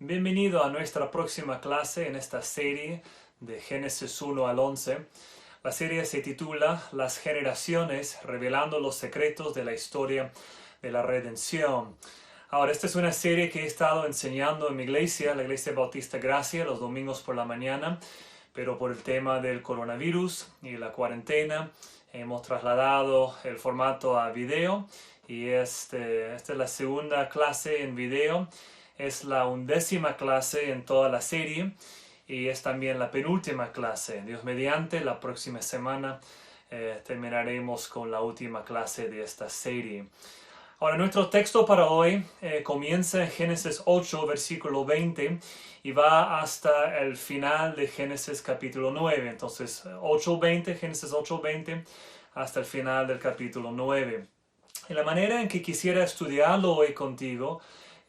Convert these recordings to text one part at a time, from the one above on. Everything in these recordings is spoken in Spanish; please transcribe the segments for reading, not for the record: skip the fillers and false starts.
Bienvenido a nuestra próxima clase en esta serie de Génesis 1 al 11. La serie se titula Las generaciones, revelando los secretos de la historia de la redención. Ahora, esta es una serie que he estado enseñando en mi iglesia, la Iglesia Bautista Gracia, los domingos por la mañana, pero por el tema del coronavirus y la cuarentena, hemos trasladado el formato a video y esta es la segunda clase en video. Es la 11ª clase en toda la serie y es también la penúltima clase. Dios mediante, la próxima semana terminaremos con la última clase de esta serie. Ahora, nuestro texto para hoy comienza en Génesis 8, versículo 20 y va hasta el final de Génesis capítulo 9. Entonces, Génesis 8:20 hasta el final del capítulo 9. Y la manera en que quisiera estudiarlo hoy contigo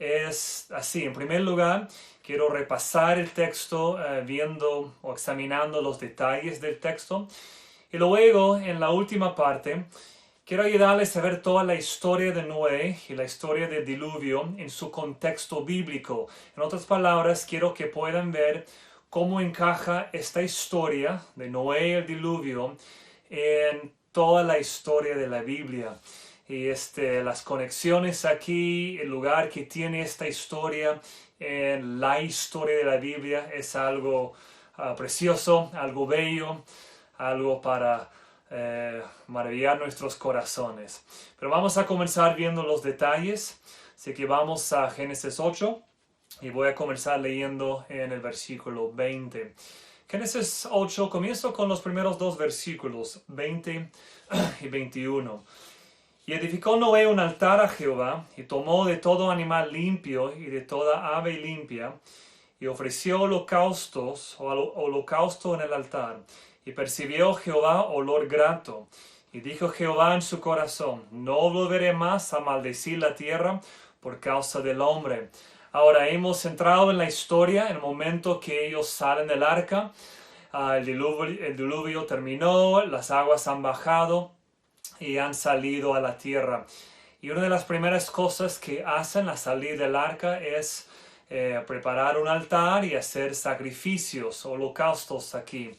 es así. En primer lugar, quiero repasar el texto viendo o examinando los detalles del texto. Y luego, en la última parte, quiero ayudarles a ver toda la historia de Noé y la historia del diluvio en su contexto bíblico. En otras palabras, quiero que puedan ver cómo encaja esta historia de Noé y el diluvio en toda la historia de la Biblia. Y las conexiones aquí, el lugar que tiene esta historia en la historia de la Biblia es algo precioso, algo bello, algo para maravillar nuestros corazones. Pero vamos a comenzar viendo los detalles, así que vamos a Génesis 8 y voy a comenzar leyendo en el versículo 20. Génesis 8, comienzo con los primeros dos versículos, 20 y 21. Y edificó Noé un altar a Jehová, y tomó de todo animal limpio y de toda ave limpia, y ofreció holocaustos o holocausto en el altar. Y percibió Jehová olor grato. Y dijo Jehová en su corazón: no volveré más a maldecir la tierra por causa del hombre. Ahora hemos entrado en la historia, en el momento que ellos salen del arca. El diluvio terminó, las aguas han bajado y han salido a la tierra. Y una de las primeras cosas que hacen al salir del arca es preparar un altar y hacer sacrificios, holocaustos aquí.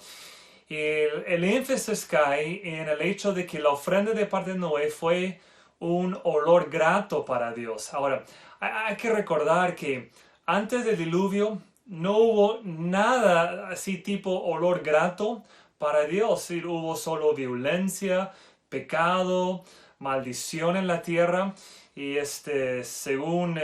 Y el énfasis cae en el hecho de que la ofrenda de parte de Noé fue un olor grato para Dios. Ahora, hay que recordar que antes del diluvio no hubo nada así tipo olor grato para Dios. Sí, hubo solo violencia, pecado, maldición en la tierra. Y según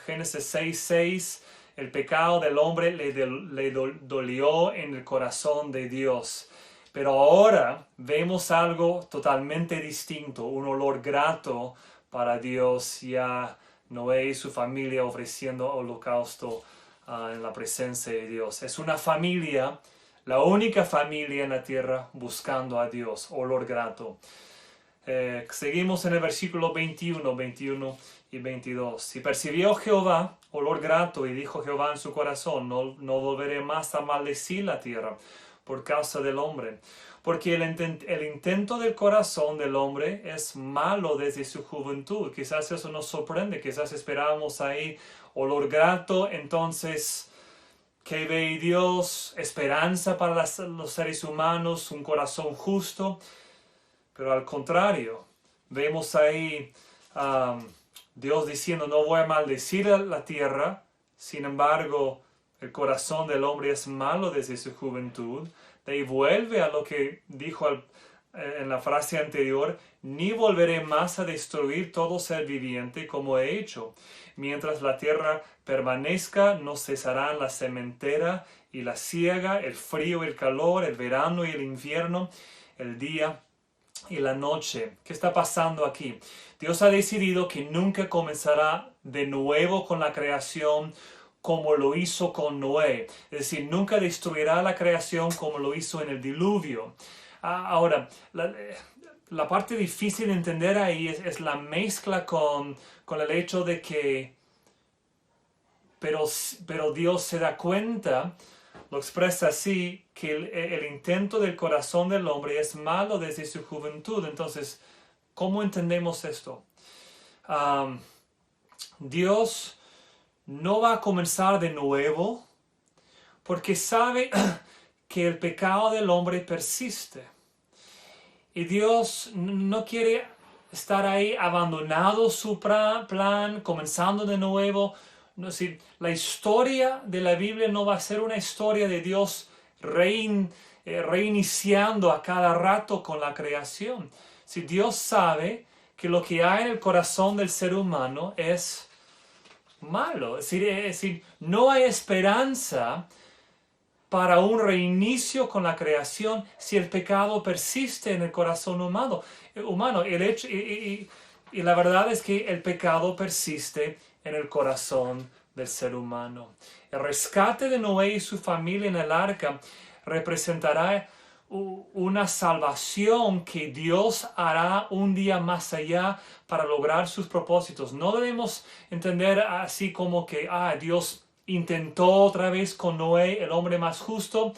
Génesis 6:6, el pecado del hombre le dolió en el corazón de Dios. Pero ahora vemos algo totalmente distinto, un olor grato para Dios, ya Noé y su familia ofreciendo holocausto en la presencia de Dios. Es una familia, la única familia en la tierra buscando a Dios, olor grato. Seguimos en el versículo 21 y 22. Y percibió Jehová olor grato, y dijo Jehová en su corazón: no volveré más a maldecir la tierra por causa del hombre, porque el intento del corazón del hombre es malo desde su juventud. Quizás eso nos sorprende, quizás esperábamos ahí olor grato, entonces ¿qué ve Dios? Esperanza para los seres humanos, un corazón justo. Pero al contrario, vemos ahí Dios diciendo: no voy a maldecir la tierra. Sin embargo, el corazón del hombre es malo desde su juventud. De ahí vuelve a lo que dijo en la frase anterior: ni volveré más a destruir todo ser viviente como he hecho. Mientras la tierra permanezca, no cesarán la sementera y la siega, el frío y el calor, el verano y el invierno, el día y la noche. ¿Qué está pasando aquí? Dios ha decidido que nunca comenzará de nuevo con la creación como lo hizo con Noé. Es decir, nunca destruirá la creación como lo hizo en el diluvio. Ahora, la parte difícil de entender ahí es la mezcla con el hecho de que pero Dios se da cuenta, lo expresa así, que el intento del corazón del hombre es malo desde su juventud. Entonces, ¿cómo entendemos esto? Dios no va a comenzar de nuevo porque sabe que el pecado del hombre persiste. Y Dios no quiere estar ahí abandonado su plan, comenzando de nuevo. No, si, la historia de la Biblia no va a ser una historia de Dios reiniciando a cada rato con la creación. Si Dios sabe que lo que hay en el corazón del ser humano es malo, es decir, no hay esperanza para un reinicio con la creación si el pecado persiste en el corazón humano. Y la verdad es que el pecado persiste en el corazón del ser humano. El rescate de Noé y su familia en el arca representará una salvación que Dios hará un día más allá para lograr sus propósitos. No debemos entender así como que Dios intentó otra vez con Noé, el hombre más justo,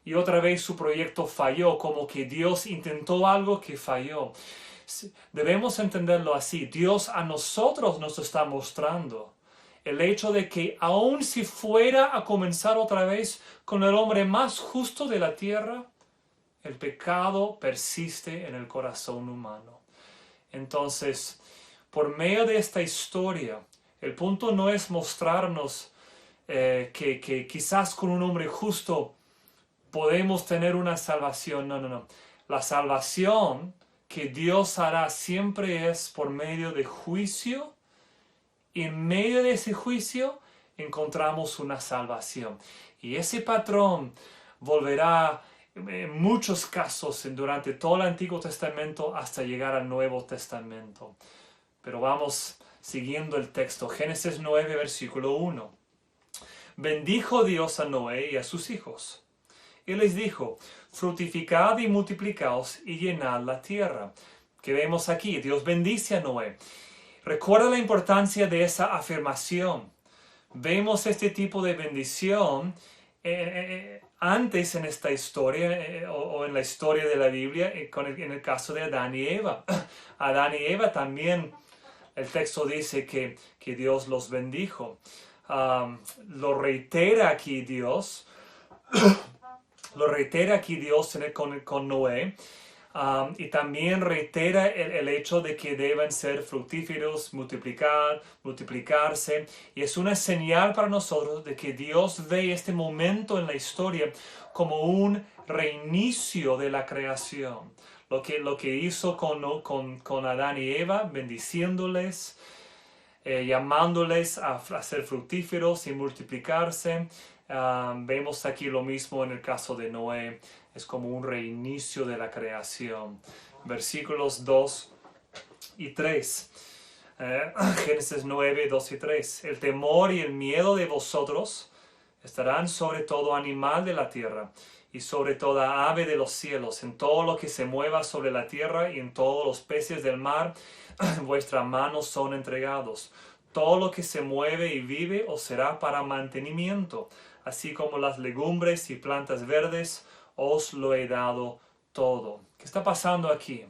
y otra vez su proyecto falló, como que Dios intentó algo que falló. Debemos entenderlo así. Dios a nosotros nos está mostrando el hecho de que aun si fuera a comenzar otra vez con el hombre más justo de la tierra, el pecado persiste en el corazón humano. Entonces, por medio de esta historia, el punto no es mostrarnos que quizás con un hombre justo podemos tener una salvación. No. La salvación que Dios hará siempre es por medio de juicio, y en medio de ese juicio encontramos una salvación. Y ese patrón volverá en muchos casos durante todo el Antiguo Testamento hasta llegar al Nuevo Testamento. Pero vamos siguiendo el texto. Génesis 9, versículo 1. Bendijo Dios a Noé y a sus hijos, y les dijo: fructificad y multiplicaos y llenad la tierra. Que vemos aquí, Dios bendice a Noé. Recuerda la importancia de esa afirmación. Vemos este tipo de bendición antes en esta historia o en la historia de la Biblia en el caso de Adán y Eva. Adán y Eva también, el texto dice que Dios los bendijo. Lo reitera aquí Dios con Noé. Y también reitera el hecho de que deben ser fructíferos, multiplicarse. Y es una señal para nosotros de que Dios ve este momento en la historia como un reinicio de la creación. Lo que hizo con Adán y Eva, bendiciéndoles, llamándoles a ser fructíferos y multiplicarse. Vemos aquí lo mismo en el caso de Noé. Es como un reinicio de la creación. Versículos 2 y 3. Génesis 9, 2 y 3. El temor y el miedo de vosotros estarán sobre todo animal de la tierra y sobre toda ave de los cielos, en todo lo que se mueva sobre la tierra y en todos los peces del mar, vuestras manos son entregados. Todo lo que se mueve y vive os será para mantenimiento, así como las legumbres y plantas verdes, os lo he dado todo. ¿Qué está pasando aquí?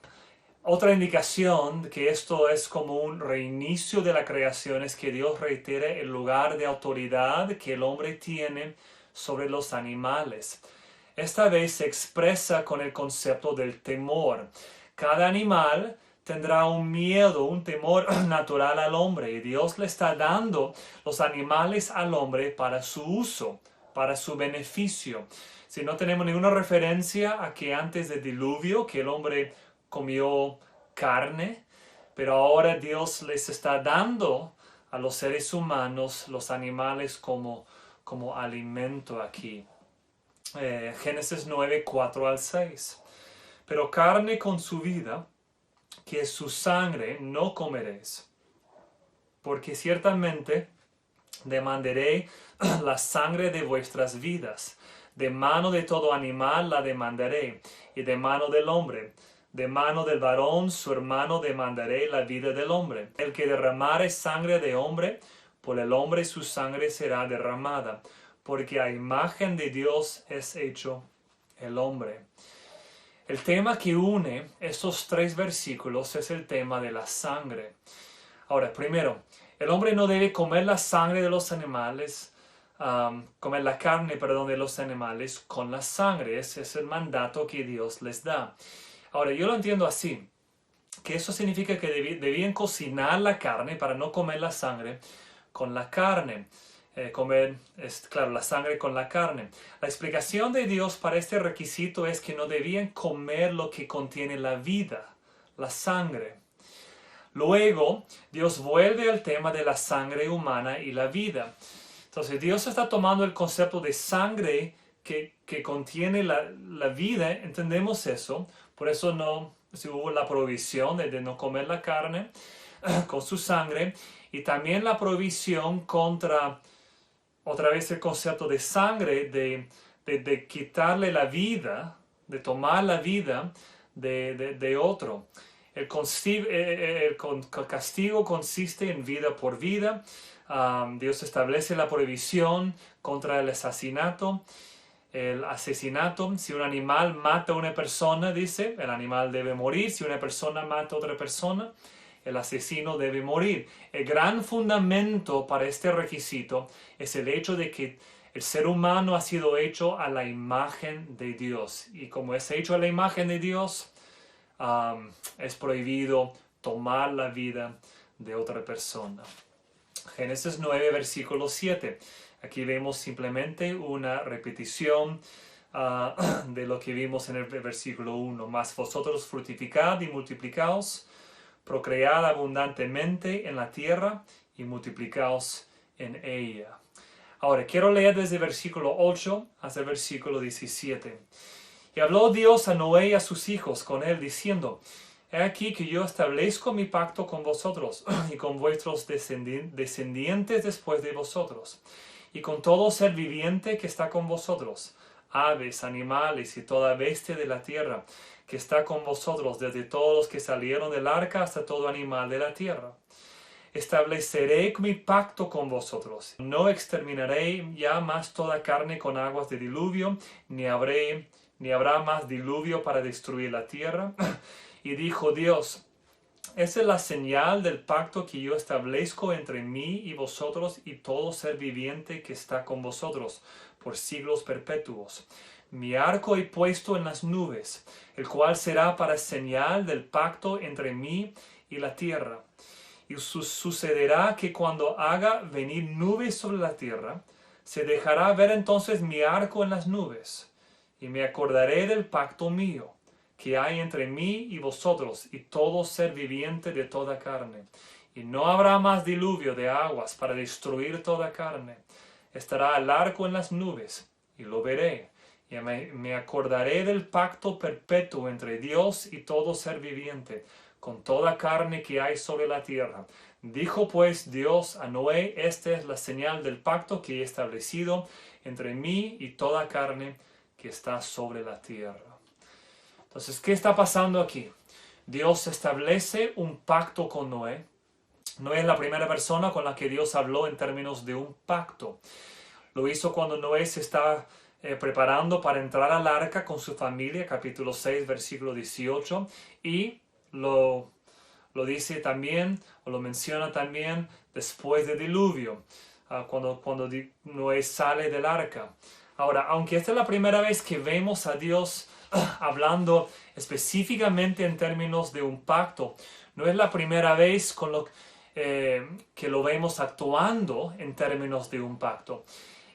Otra indicación de que esto es como un reinicio de la creación es que Dios reitera el lugar de autoridad que el hombre tiene sobre los animales. Esta vez se expresa con el concepto del temor. Cada animal tendrá un miedo, un temor natural al hombre, y Dios le está dando los animales al hombre para su uso, para su beneficio. Si no tenemos ninguna referencia a que antes del diluvio, que el hombre comió carne, pero ahora Dios les está dando a los seres humanos los animales como alimento aquí. Génesis 9, 4 al 6. Pero carne con su vida, que es su sangre, no comeréis, porque ciertamente demandaré la sangre de vuestras vidas. De mano de todo animal la demandaré, y de mano del hombre, de mano del varón su hermano demandaré la vida del hombre. El que derramare sangre de hombre, por el hombre su sangre será derramada, porque a imagen de Dios es hecho el hombre. El tema que une estos tres versículos es el tema de la sangre. Ahora, primero, El hombre no debe comer la sangre de los animales, comer la carne, perdón, de los animales con la sangre. Ese es el mandato que Dios les da. Ahora, yo lo entiendo así, que eso significa que debían cocinar la carne para no comer la sangre con la carne. Comer, claro, la sangre con la carne. La explicación de Dios para este requisito es que no debían comer lo que contiene la vida, la sangre. Luego, Dios vuelve al tema de la sangre humana y la vida. Entonces, Dios está tomando el concepto de sangre que contiene la vida, entendemos eso, por eso no si hubo la prohibición de no comer la carne con su sangre, y también la prohibición contra, otra vez el concepto de sangre, de quitarle la vida, de tomar la vida de otro. El castigo consiste en vida por vida. Dios establece la prohibición contra el asesinato. Si un animal mata a una persona, dice, el animal debe morir. Si una persona mata a otra persona, el asesino debe morir. El gran fundamento para este requisito es el hecho de que el ser humano ha sido hecho a la imagen de Dios. Y como es hecho a la imagen de Dios, es prohibido tomar la vida de otra persona. Génesis 9, versículo 7. Aquí vemos simplemente una repetición de lo que vimos en el versículo 1. Mas vosotros fructificad y multiplicaos, procread abundantemente en la tierra y multiplicaos en ella. Ahora, quiero leer desde el versículo 8 hasta el versículo 17. Y habló Dios a Noé y a sus hijos con él, diciendo: He aquí que yo establezco mi pacto con vosotros y con vuestros descendientes después de vosotros, y con todo ser viviente que está con vosotros, aves, animales y toda bestia de la tierra que está con vosotros, desde todos los que salieron del arca hasta todo animal de la tierra. Estableceré mi pacto con vosotros. No exterminaré ya más toda carne con aguas de diluvio, ni habrá más diluvio para destruir la tierra. Y dijo Dios: esa es la señal del pacto que yo establezco entre mí y vosotros y todo ser viviente que está con vosotros por siglos perpetuos. Mi arco he puesto en las nubes, el cual será para señal del pacto entre mí y la tierra. Y sucederá que cuando haga venir nubes sobre la tierra, se dejará ver entonces mi arco en las nubes, y me acordaré del pacto mío que hay entre mí y vosotros y todo ser viviente de toda carne. Y no habrá más diluvio de aguas para destruir toda carne. Estará el arco en las nubes, y lo veré, y me acordaré del pacto perpetuo entre Dios y todo ser viviente, con toda carne que hay sobre la tierra. Dijo pues Dios a Noé: esta es la señal del pacto que he establecido entre mí y toda carne que está sobre la tierra. Entonces, ¿qué está pasando aquí? Dios establece un pacto con Noé. Noé es la primera persona con la que Dios habló en términos de un pacto. Lo hizo cuando Noé se estaba preparando para entrar al arca con su familia, capítulo 6, versículo 18, y lo dice también, o lo menciona también después del diluvio, cuando Noé sale del arca. Ahora, aunque esta es la primera vez que vemos a Dios hablando específicamente en términos de un pacto, no es la primera vez que lo vemos actuando en términos de un pacto.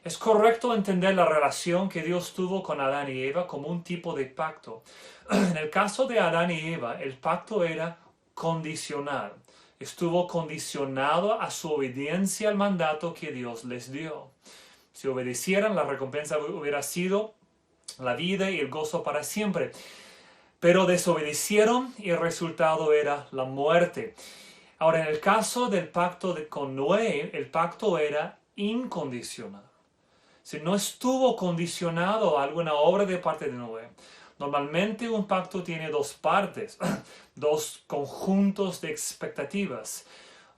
Es correcto entender la relación que Dios tuvo con Adán y Eva como un tipo de pacto. En el caso de Adán y Eva, el pacto era condicional. Estuvo condicionado a su obediencia al mandato que Dios les dio. Si obedecieran, la recompensa hubiera sido la vida y el gozo para siempre. Pero desobedecieron y el resultado era la muerte. Ahora, en el caso del pacto con Noé, el pacto era incondicional. Si no estuvo condicionado a alguna obra de parte de Noé. Normalmente un pacto tiene dos partes, dos conjuntos de expectativas,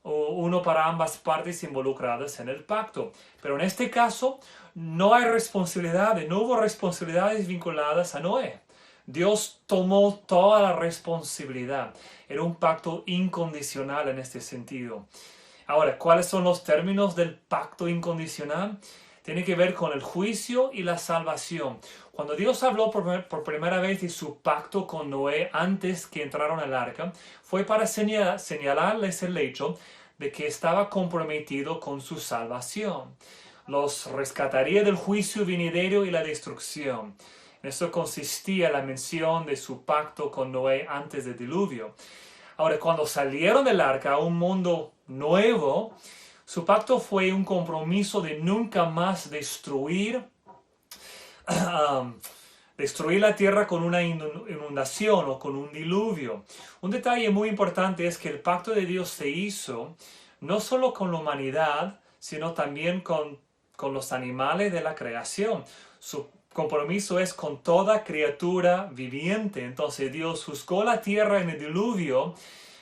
uno para ambas partes involucradas en el pacto. Pero en este caso no hubo responsabilidades vinculadas a Noé. Dios tomó toda la responsabilidad. Era un pacto incondicional en este sentido. Ahora, ¿cuáles son los términos del pacto incondicional? Tiene que ver con el juicio y la salvación. Cuando Dios habló por primera vez de su pacto con Noé antes que entraron al arca, fue para señalarles el hecho de que estaba comprometido con su salvación. Los rescataría del juicio venidero y la destrucción. En eso consistía la mención de su pacto con Noé antes del diluvio. Ahora, cuando salieron del arca a un mundo nuevo, su pacto fue un compromiso de nunca más destruir la tierra con una inundación o con un diluvio. Un detalle muy importante es que el pacto de Dios se hizo no solo con la humanidad, sino también con los animales de la creación. Su compromiso es con toda criatura viviente. Entonces Dios juzgó la tierra en el diluvio,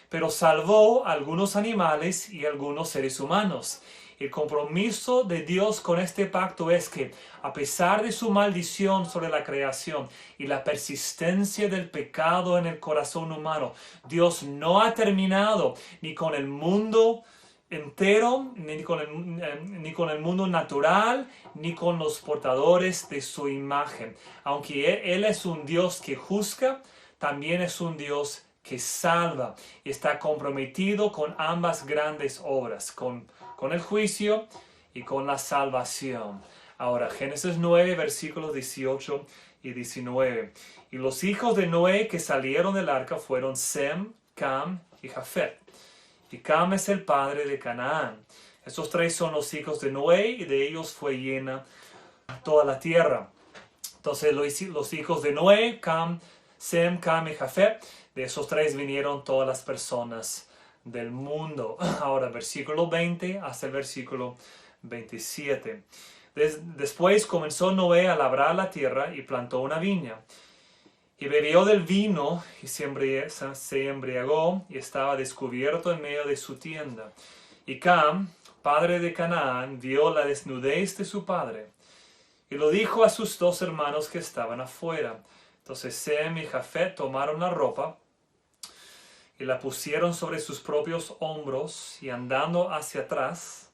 pero salvó a algunos animales y a algunos seres humanos. El compromiso de Dios con este pacto es que, a pesar de su maldición sobre la creación y la persistencia del pecado en el corazón humano, Dios no ha terminado ni con el mundo entero, ni con el mundo natural, ni con los portadores de su imagen. Aunque Él es un Dios que juzga, también es un Dios que salva y está comprometido con ambas grandes obras, con el juicio y con la salvación. Ahora, Génesis 9, versículos 18 y 19. Y los hijos de Noé que salieron del arca fueron Sem, Cam y Jafet. Y Cam es el padre de Canaán. Estos tres son los hijos de Noé y de ellos fue llena toda la tierra. Entonces los hijos de Noé, Cam, Sem, Cam y Jafet, de esos tres vinieron todas las personas del mundo. Ahora, versículo 20 hasta el versículo 27. Después comenzó Noé a labrar la tierra y plantó una viña. Y bebió del vino y se embriagó y estaba descubierto en medio de su tienda. Y Cam, padre de Canaán, vio la desnudez de su padre y lo dijo a sus dos hermanos que estaban afuera. Entonces Sem y Jafet tomaron la ropa y la pusieron sobre sus propios hombros y andando hacia atrás,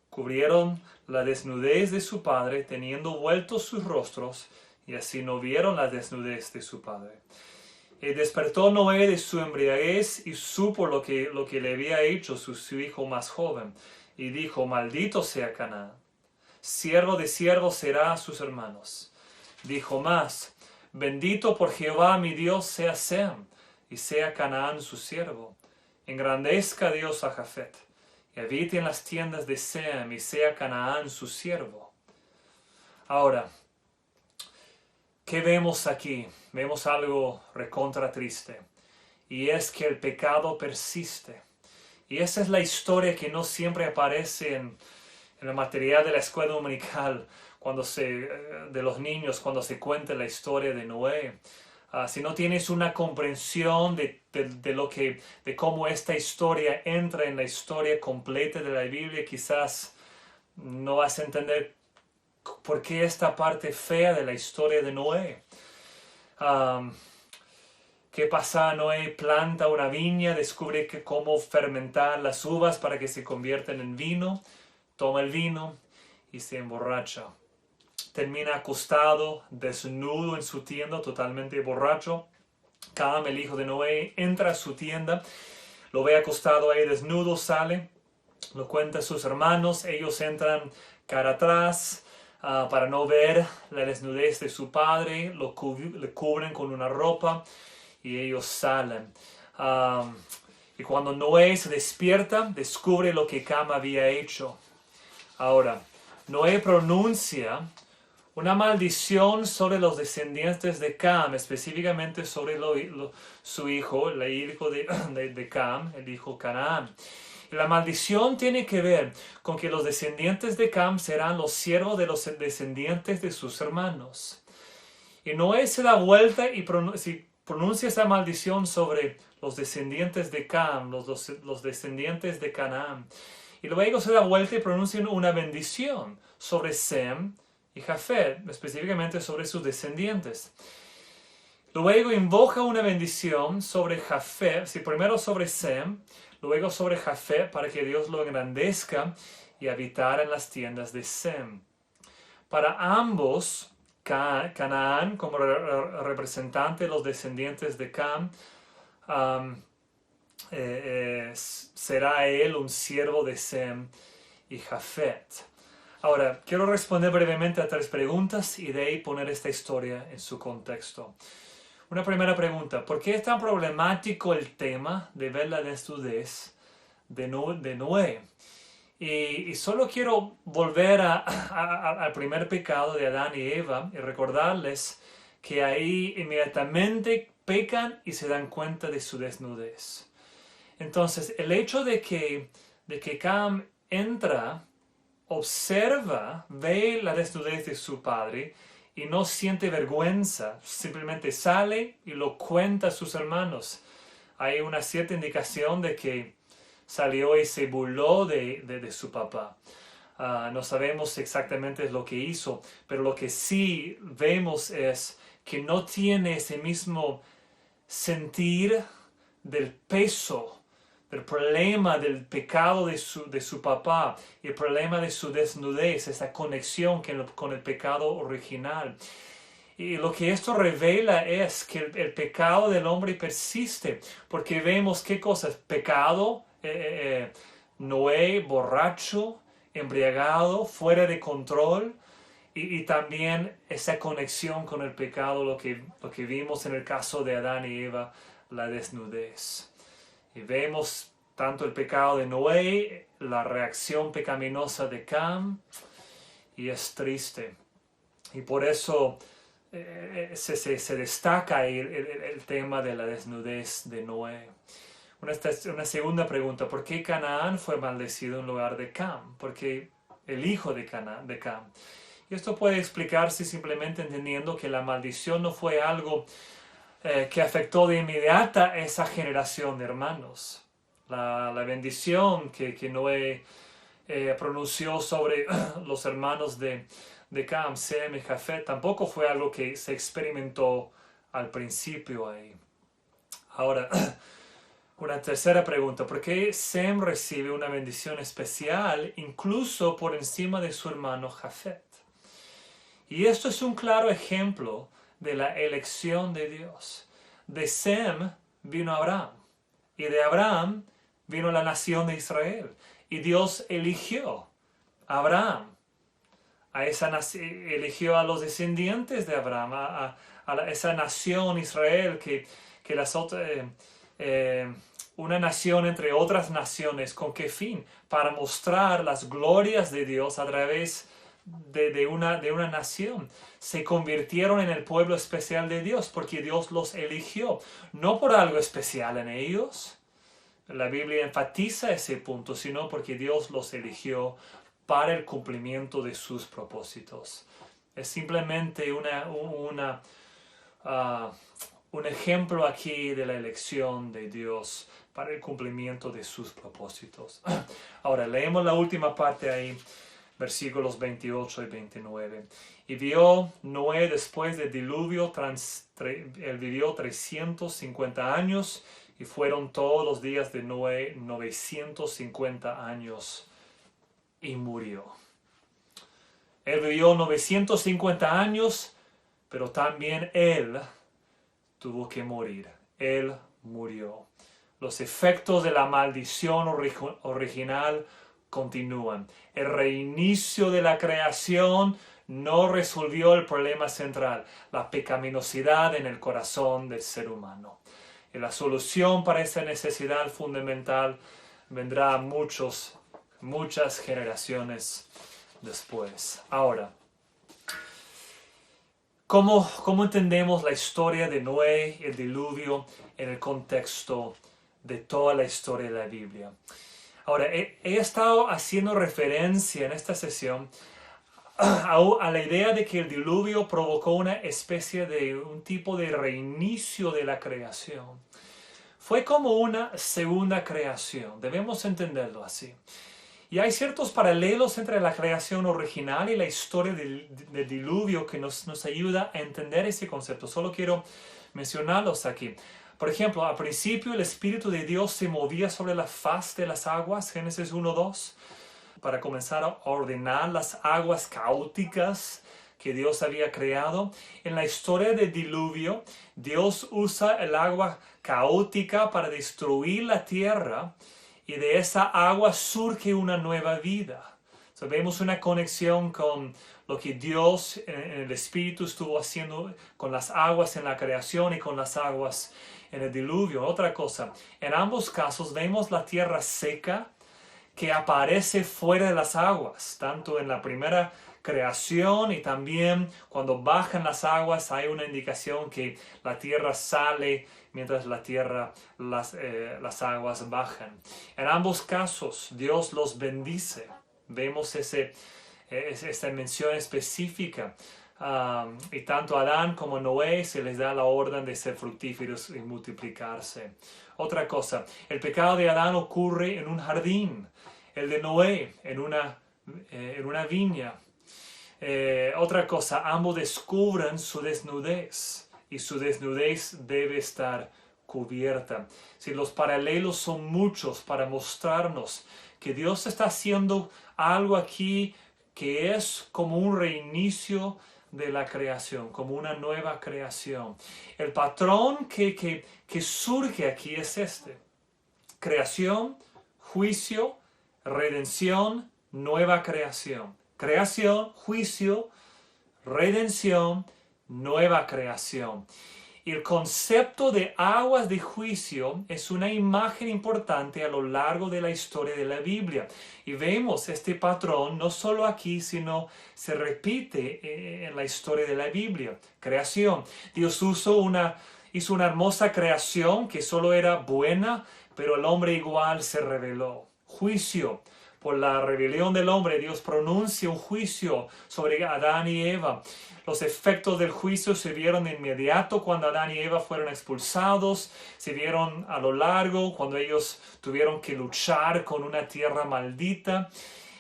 cubrieron la desnudez de su padre, teniendo vueltos sus rostros, y así no vieron la desnudez de su padre. Y despertó Noé de su embriaguez y supo lo que le había hecho su hijo más joven, y dijo: maldito sea Canaán, siervo de siervos será a sus hermanos. Dijo más: bendito por Jehová mi Dios sea Sem, y sea Canaán su siervo. Engrandezca Dios a Jafet, y habite en las tiendas de Sem, y sea Canaán su siervo. Ahora, ¿qué vemos aquí? Vemos algo recontra triste, y es que el pecado persiste. Y esa es la historia que no siempre aparece en el material de la escuela dominical, de los niños, cuando se cuenta la historia de Noé. Si no tienes una comprensión de cómo esta historia entra en la historia completa de la Biblia, quizás no vas a entender por qué esta parte fea de la historia de Noé. ¿Qué pasa? Noé planta una viña, descubre cómo fermentar las uvas para que se conviertan en vino, toma el vino y se emborracha. Termina acostado, desnudo en su tienda, totalmente borracho. Cam, el hijo de Noé, entra a su tienda, lo ve acostado ahí desnudo, sale, lo cuenta a sus hermanos, ellos entran cara atrás para no ver la desnudez de su padre, le cubren con una ropa y ellos salen. Y cuando Noé se despierta, descubre lo que Cam había hecho. Ahora, Noé pronuncia una maldición sobre los descendientes de Cam, específicamente sobre su hijo, el hijo de Cam, el hijo Canaán. Y la maldición tiene que ver con que los descendientes de Cam serán los siervos de los descendientes de sus hermanos. Y Noé se da vuelta y pronuncia esa maldición sobre los descendientes de Cam, los descendientes de Canaán. Y luego se da vuelta y pronuncia una bendición sobre Sem y Jafet, específicamente sobre sus descendientes. Luego invoca una bendición sobre Jafet, primero sobre Sem, luego sobre Jafet para que Dios lo engrandezca y habitara en las tiendas de Sem. Para ambos, Canaán, como representante de los descendientes de Cam, será él un siervo de Sem y Jafet. Ahora, quiero responder brevemente a 3 preguntas y de ahí poner esta historia en su contexto. Una primera pregunta: ¿por qué es tan problemático el tema de ver la desnudez de Noé? Y solo quiero volver al primer pecado de Adán y Eva y recordarles que ahí inmediatamente pecan y se dan cuenta de su desnudez. Entonces, el hecho de que Cam entra, observa, ve la desnudez de su padre y no siente vergüenza, simplemente sale y lo cuenta a sus hermanos. Hay una cierta indicación de que salió y se burló de su papá. No sabemos exactamente lo que hizo, pero lo que sí vemos es que no tiene ese mismo sentir del peso, del problema del pecado de su papá y el problema de su desnudez, esa conexión con el pecado original. Y lo que esto revela es que el pecado del hombre persiste, porque vemos qué cosas: pecado, Noé borracho, embriagado, fuera de control, y también esa conexión con el pecado, lo que vimos en el caso de Adán y Eva, la desnudez. Y vemos tanto el pecado de Noé, la reacción pecaminosa de Cam, y es triste. Y por eso se destaca el tema de la desnudez de Noé. Una segunda pregunta: ¿por qué Canaán fue maldecido en lugar de Cam? Porque el hijo de Cam. Y esto puede explicarse simplemente entendiendo que la maldición no fue algo que afectó de inmediata a esa generación de hermanos. La bendición que Noé pronunció sobre los hermanos de Cam, Sem y Jafet, tampoco fue algo que se experimentó al principio ahí. Ahora, una tercera pregunta: ¿por qué Sem recibe una bendición especial incluso por encima de su hermano Jafet? Y esto es un claro ejemplo de la elección de Dios. De Sem vino Abraham, y de Abraham vino la nación de Israel. Y Dios eligió a Abraham, eligió a los descendientes de Abraham, a esa nación Israel, una nación entre otras naciones. ¿Con qué fin? Para mostrar las glorias de Dios a través de una nación. Se convirtieron en el pueblo especial de Dios porque Dios los eligió, no por algo especial en ellos. La Biblia enfatiza ese punto, sino porque Dios los eligió para el cumplimiento de sus propósitos. Es simplemente un ejemplo aquí de la elección de Dios para el cumplimiento de sus propósitos. Ahora, leemos la última parte ahí, versículos 28 y 29. Y vio Noé después del diluvio, él vivió 350 años, y fueron todos los días de Noé 950 años, y murió. Él vivió 950 años, pero también él tuvo que morir. Él murió. Los efectos de la maldición original continúan. El reinicio de la creación no resolvió el problema central, la pecaminosidad en el corazón del ser humano. Y la solución para esa necesidad fundamental vendrá muchas generaciones después. Ahora, ¿cómo entendemos la historia de Noé y el diluvio en el contexto de toda la historia de la Biblia? Ahora, he estado haciendo referencia en esta sesión a la idea de que el diluvio provocó una especie de un tipo de reinicio de la creación. Fue como una segunda creación, debemos entenderlo así. Y hay ciertos paralelos entre la creación original y la historia del diluvio que nos ayuda a entender ese concepto. Solo quiero mencionarlos aquí. Por ejemplo, al principio el Espíritu de Dios se movía sobre la faz de las aguas, Génesis 1:2, para comenzar a ordenar las aguas caóticas que Dios había creado. En la historia del diluvio, Dios usa el agua caótica para destruir la tierra y de esa agua surge una nueva vida. So, vemos una conexión con lo que Dios en el Espíritu estuvo haciendo con las aguas en la creación y con las aguas en el diluvio. Otra cosa, en ambos casos vemos la tierra seca que aparece fuera de las aguas, tanto en la primera creación y también cuando bajan las aguas hay una indicación que la tierra sale mientras las aguas bajan. En ambos casos Dios los bendice. Vemos esta mención específica. Y tanto a Adán como a Noé se les da la orden de ser fructíferos y multiplicarse. Otra cosa, el pecado de Adán ocurre en un jardín, el de Noé en una viña. Otra cosa, ambos descubren su desnudez y su desnudez debe estar cubierta. Si los paralelos son muchos para mostrarnos que Dios está haciendo algo aquí que es como un reinicio de la creación, como una nueva creación. El patrón que surge aquí es este: creación, juicio, redención, nueva creación. Creación, juicio, redención, nueva creación. Y el concepto de aguas de juicio es una imagen importante a lo largo de la historia de la Biblia. Y vemos este patrón no solo aquí, sino se repite en la historia de la Biblia. Creación. Dios hizo una hermosa creación que solo era buena, pero el hombre igual se rebeló. Juicio. Por la rebelión del hombre, Dios pronuncia un juicio sobre Adán y Eva. Los efectos del juicio se vieron de inmediato cuando Adán y Eva fueron expulsados, se vieron a lo largo cuando ellos tuvieron que luchar con una tierra maldita.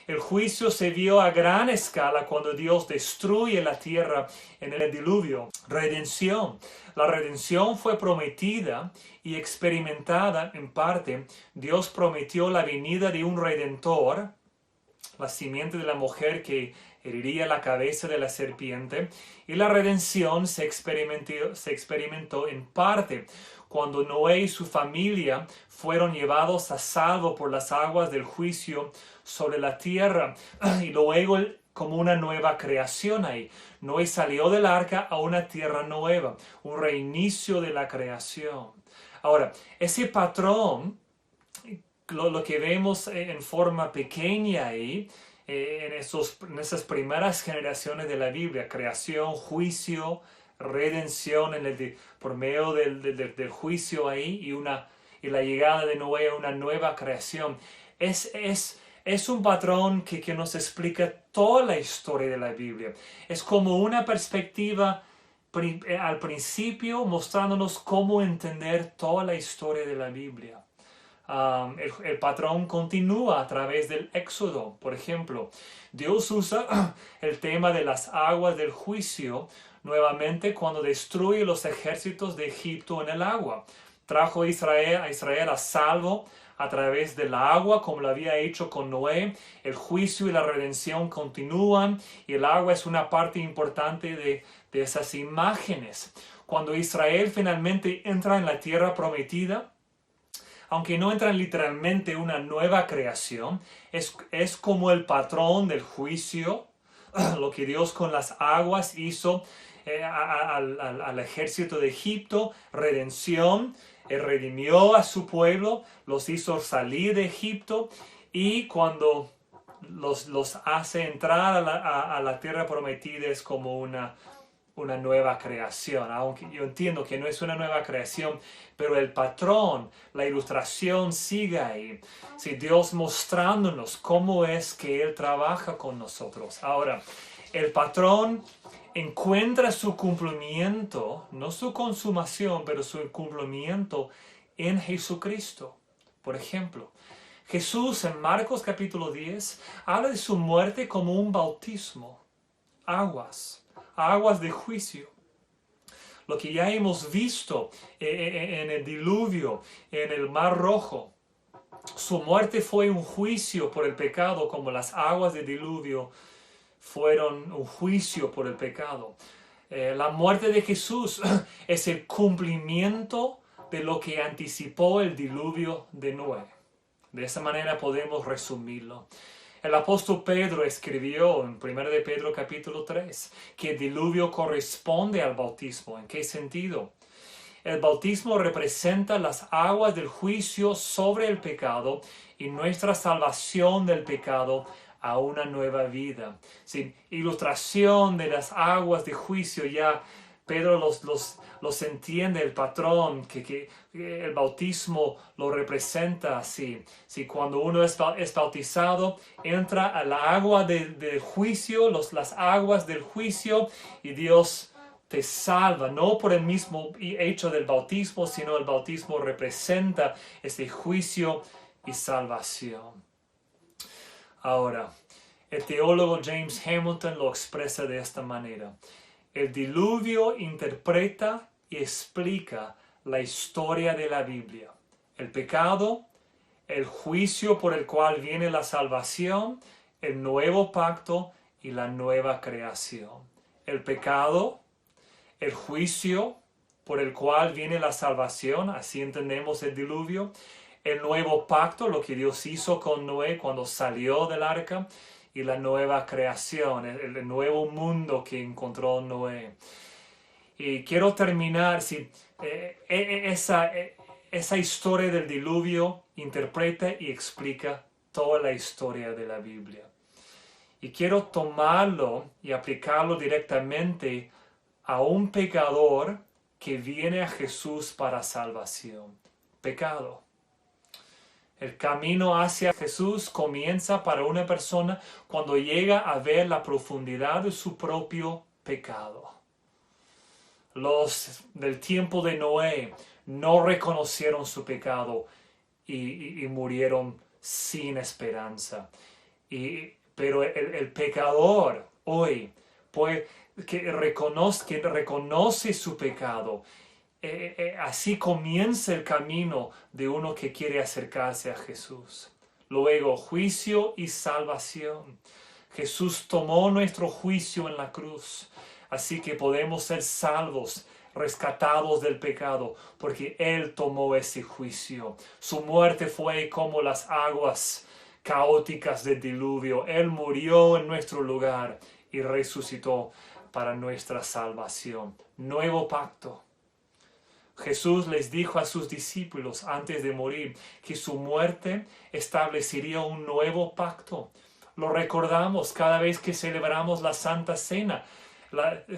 El juicio se vio a gran escala cuando Dios destruye la tierra en el diluvio. Redención. La redención fue prometida y experimentada en parte. Dios prometió la venida de un redentor, la simiente de la mujer que heriría la cabeza de la serpiente, y la redención se experimentó en parte cuando Noé y su familia fueron llevados a salvo por las aguas del juicio sobre la tierra, y luego como una nueva creación ahí. Noé salió del arca a una tierra nueva, un reinicio de la creación. Ahora, ese patrón, lo que vemos en forma pequeña ahí, en esas primeras generaciones de la Biblia, creación, juicio, redención por medio del juicio ahí y la llegada de Noé a una nueva creación, es un patrón que nos explica toda la historia de la Biblia. Es como una perspectiva al principio mostrándonos cómo entender toda la historia de la Biblia. El patrón continúa a través del Éxodo. Por ejemplo, Dios usa el tema de las aguas del juicio nuevamente cuando destruye los ejércitos de Egipto en el agua. Trajo a Israel a salvo a través del agua, como lo había hecho con Noé. El juicio y la redención continúan y el agua es una parte importante de esas imágenes. Cuando Israel finalmente entra en la tierra prometida, aunque no entra literalmente una nueva creación, es como el patrón del juicio, lo que Dios con las aguas hizo al ejército de Egipto, redención. Él redimió a su pueblo, los hizo salir de Egipto y cuando los hace entrar a la tierra prometida es como una nueva creación. Aunque yo entiendo que no es una nueva creación, pero el patrón, la ilustración sigue ahí. Sí, Dios mostrándonos cómo es que Él trabaja con nosotros. Ahora, el patrón encuentra su cumplimiento, no su consumación, pero su cumplimiento en Jesucristo. Por ejemplo, Jesús en Marcos capítulo 10 habla de su muerte como un bautismo, aguas de juicio. lo que ya hemos visto en el diluvio, en el Mar Rojo. Su muerte fue un juicio por el pecado, como las aguas del diluvio fueron un juicio por el pecado. La muerte de Jesús es el cumplimiento de lo que anticipó el diluvio de Noé. De esa manera podemos resumirlo. El apóstol Pedro escribió en 1 de Pedro capítulo 3 que el diluvio corresponde al bautismo. ¿En qué sentido? El bautismo representa las aguas del juicio sobre el pecado y nuestra salvación del pecado a una nueva vida. Sin ilustración de las aguas de juicio, ya Pedro los entiende, el patrón, que el bautismo lo representa así. Si cuando uno es bautizado, entra a la agua del juicio, las aguas del juicio, y Dios te salva, no por el mismo hecho del bautismo, sino el bautismo representa ese juicio y salvación. Ahora, el teólogo James Hamilton lo expresa de esta manera. El diluvio interpreta y explica la historia de la Biblia. El pecado, el juicio por el cual viene la salvación, el nuevo pacto y la nueva creación. El pecado, el juicio por el cual viene la salvación, así entendemos el diluvio, el nuevo pacto, lo que Dios hizo con Noé cuando salió del arca, y la nueva creación, el nuevo mundo que encontró Noé. Y quiero terminar, esa historia del diluvio interpreta y explica toda la historia de la Biblia. Y quiero tomarlo y aplicarlo directamente a un pecador que viene a Jesús para salvación. Pecado. El camino hacia Jesús comienza para una persona cuando llega a ver la profundidad de su propio pecado. Los del tiempo de Noé no reconocieron su pecado y murieron sin esperanza. Pero el pecador hoy, pues, que reconoce su pecado, así comienza el camino de uno que quiere acercarse a Jesús. Luego, juicio y salvación. Jesús tomó nuestro juicio en la cruz, así que podemos ser salvos, rescatados del pecado, porque Él tomó ese juicio. Su muerte fue como las aguas caóticas del diluvio. Él murió en nuestro lugar y resucitó para nuestra salvación. Nuevo pacto. Jesús les dijo a sus discípulos antes de morir que su muerte establecería un nuevo pacto. Lo recordamos cada vez que celebramos la Santa Cena.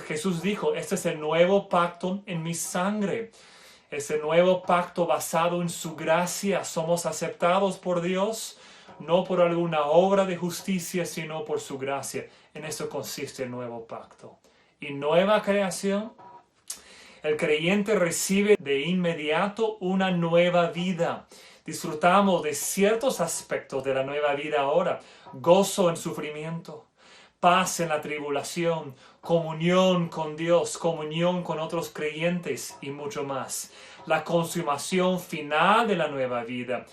Jesús dijo, este es el nuevo pacto en mi sangre. Es el nuevo pacto basado en su gracia. Somos aceptados por Dios, no por alguna obra de justicia, sino por su gracia. En eso consiste el nuevo pacto. Y nueva creación. El creyente recibe de inmediato una nueva vida. Disfrutamos de ciertos aspectos de la nueva vida ahora. Gozo en sufrimiento, paz en la tribulación, comunión con Dios, comunión con otros creyentes y mucho más. La consumación final de la nueva vida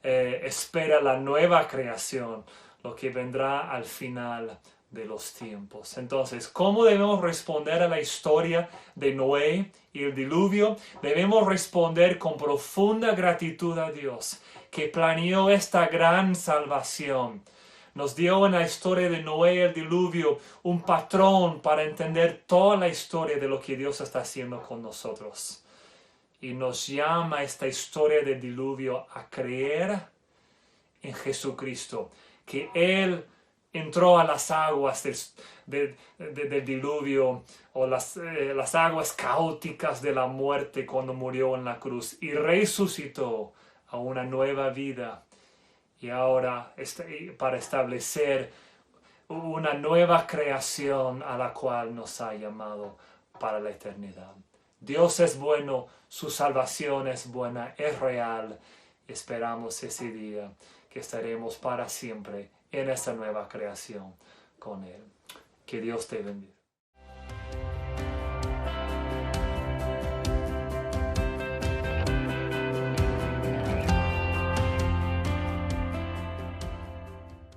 espera la nueva creación, lo que vendrá al final de los tiempos. Entonces, ¿cómo debemos responder a la historia de Noé y el diluvio? Debemos responder con profunda gratitud a Dios, que planeó esta gran salvación. Nos dio en la historia de Noé y el diluvio un patrón para entender toda la historia de lo que Dios está haciendo con nosotros. Y nos llama esta historia del diluvio a creer en Jesucristo, que Él entró a las aguas del diluvio, o las aguas caóticas de la muerte cuando murió en la cruz, y resucitó a una nueva vida, y ahora para establecer una nueva creación a la cual nos ha llamado para la eternidad. Dios es bueno, su salvación es buena, es real. Esperamos ese día que estaremos para siempre en esta nueva creación con Él. Que Dios te bendiga.